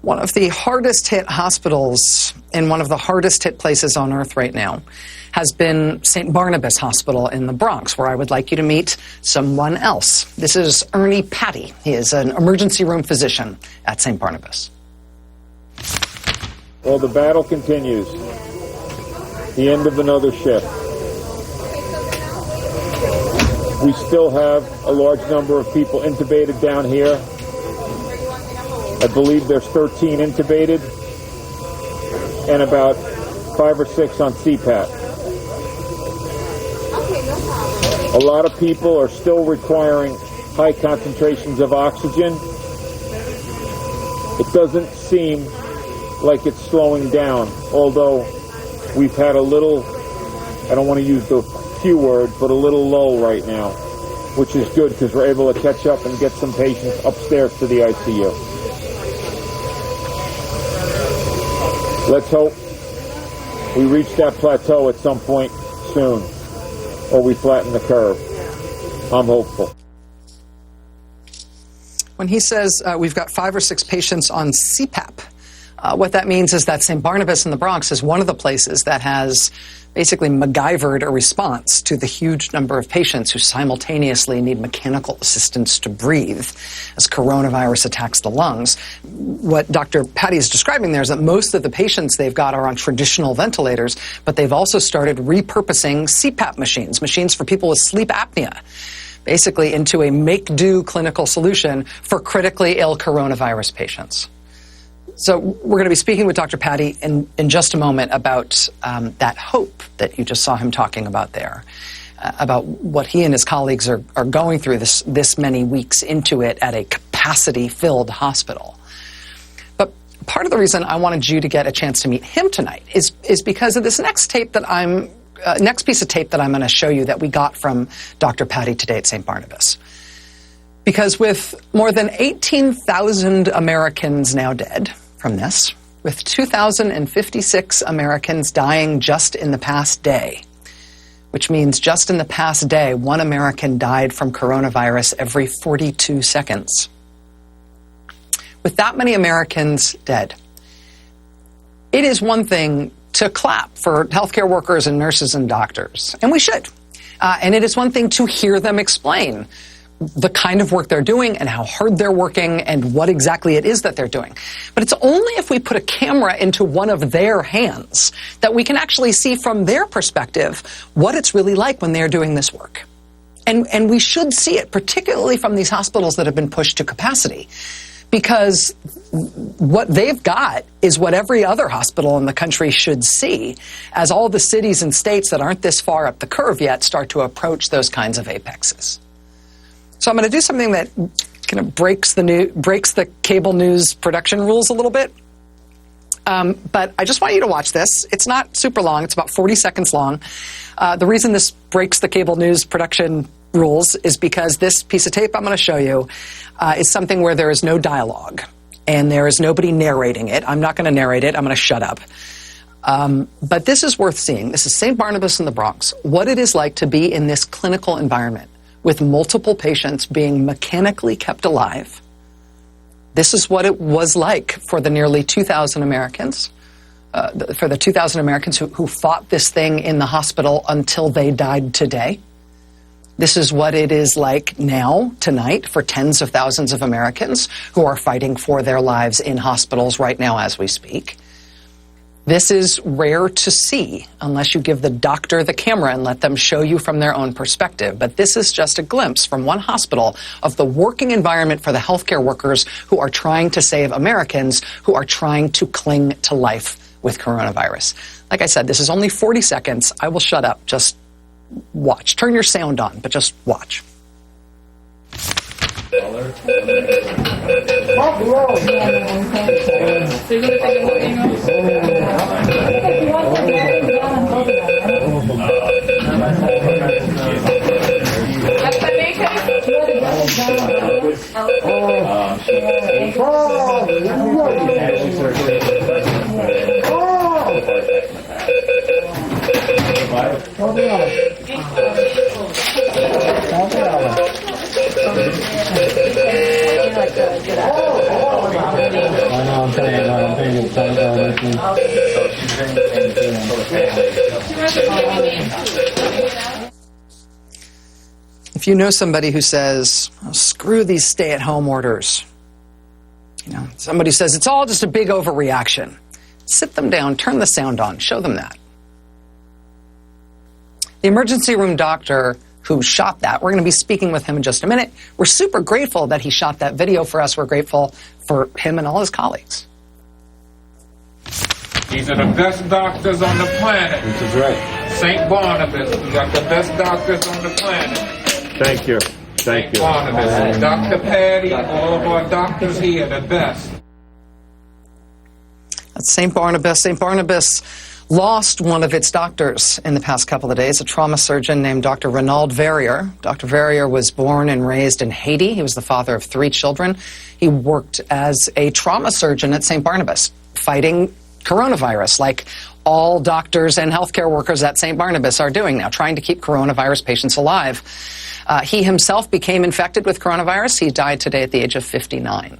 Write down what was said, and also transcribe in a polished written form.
One of the hardest hit hospitals in one of the hardest hit places on earth right now has been St. Barnabas Hospital in the Bronx, where I would like you to meet someone else. This is Ernest Patti. He is an emergency room physician at St. Barnabas. Well, the battle continues. The end of another shift. We still have a large number of people intubated down here. I believe there's 13 intubated and about 5 or 6 on CPAP. A lot of people are still requiring high concentrations of oxygen. It doesn't seem like it's slowing down, although we've had a little, I don't want to use the Q word, but a little lull right now, which is good because we're able to catch up and get some patients upstairs to the ICU. Let's hope we reach that plateau at some point soon, or we flatten the curve. I'm hopeful. When he says we've got 5 or 6 patients on CPAP, what that means is that St. Barnabas in the Bronx is one of the places that has basically MacGyvered a response to the huge number of patients who simultaneously need mechanical assistance to breathe as coronavirus attacks the lungs. What Dr. Patti is describing there is that most of the patients they've got are on traditional ventilators, but they've also started repurposing CPAP machines for people with sleep apnea, basically into a make-do clinical solution for critically ill coronavirus patients. So we're going to be speaking with Dr. Patti in just a moment about that hope that you just saw him talking about there, about what he and his colleagues are going through this many weeks into it at a capacity-filled hospital. But part of the reason I wanted you to get a chance to meet him tonight is because of this next piece of tape that I'm going to show you that we got from Dr. Patti today at St. Barnabas. Because with more than 18,000 Americans now dead from this, with 2,056 Americans dying just in the past day, which means just in the past day, 1 American died from coronavirus every 42 seconds. With that many Americans dead, it is one thing to clap for healthcare workers and nurses and doctors, and we should. And it is one thing to hear them explain the kind of work they're doing and how hard they're working and what exactly it is that they're doing. But it's only if we put a camera into one of their hands that we can actually see from their perspective what it's really like when they're doing this work. And we should see it, particularly from these hospitals that have been pushed to capacity, because what they've got is what every other hospital in the country should see as all the cities and states that aren't this far up the curve yet start to approach those kinds of apexes. So I'm going to do something that kind of breaks the cable news production rules a little bit. But I just want you to watch this. It's not super long. It's about 40 seconds long. The reason this breaks the cable news production rules is because this piece of tape I'm going to show you is something where there is no dialogue and there is nobody narrating it. I'm not going to narrate it. I'm going to shut up. But this is worth seeing. This is St. Barnabas in the Bronx, what it is like to be in this clinical environment with multiple patients being mechanically kept alive. This is what it was like for the nearly 2,000 Americans, who fought this thing in the hospital until they died today. This is what it is like now, tonight, for tens of thousands of Americans who are fighting for their lives in hospitals right now as we speak. This is rare to see unless you give the doctor the camera and let them show you from their own perspective. But this is just a glimpse from one hospital of the working environment for the healthcare workers who are trying to save Americans who are trying to cling to life with coronavirus. Like I said, this is only 40 seconds. I will shut up. Just watch. Turn your sound on, but just watch. If you know somebody who says, oh, screw these stay-at-home orders, somebody says it's all just a big overreaction, sit them down, turn the sound on, show them that. The emergency room doctor who shot that, we're going to be speaking with him in just a minute. We're super grateful that he shot that video for us. We're grateful for him and all his colleagues. These are the best doctors on the planet. This is right. St. Barnabas, we got the best doctors on the planet. Thank you. Thank you. Barnabas, Dr. Patti, all of our doctors here, the best. That's St. Barnabas. St. Barnabas lost one of its doctors in the past couple of days, a trauma surgeon named Dr. Ronald Verrier. Dr. Verrier was born and raised in Haiti. He was the father of 3 children. He worked as a trauma surgeon at St. Barnabas, fighting coronavirus, like all doctors and healthcare workers at St. Barnabas are doing now, trying to keep coronavirus patients alive. He himself became infected with coronavirus. He died today at the age of 59.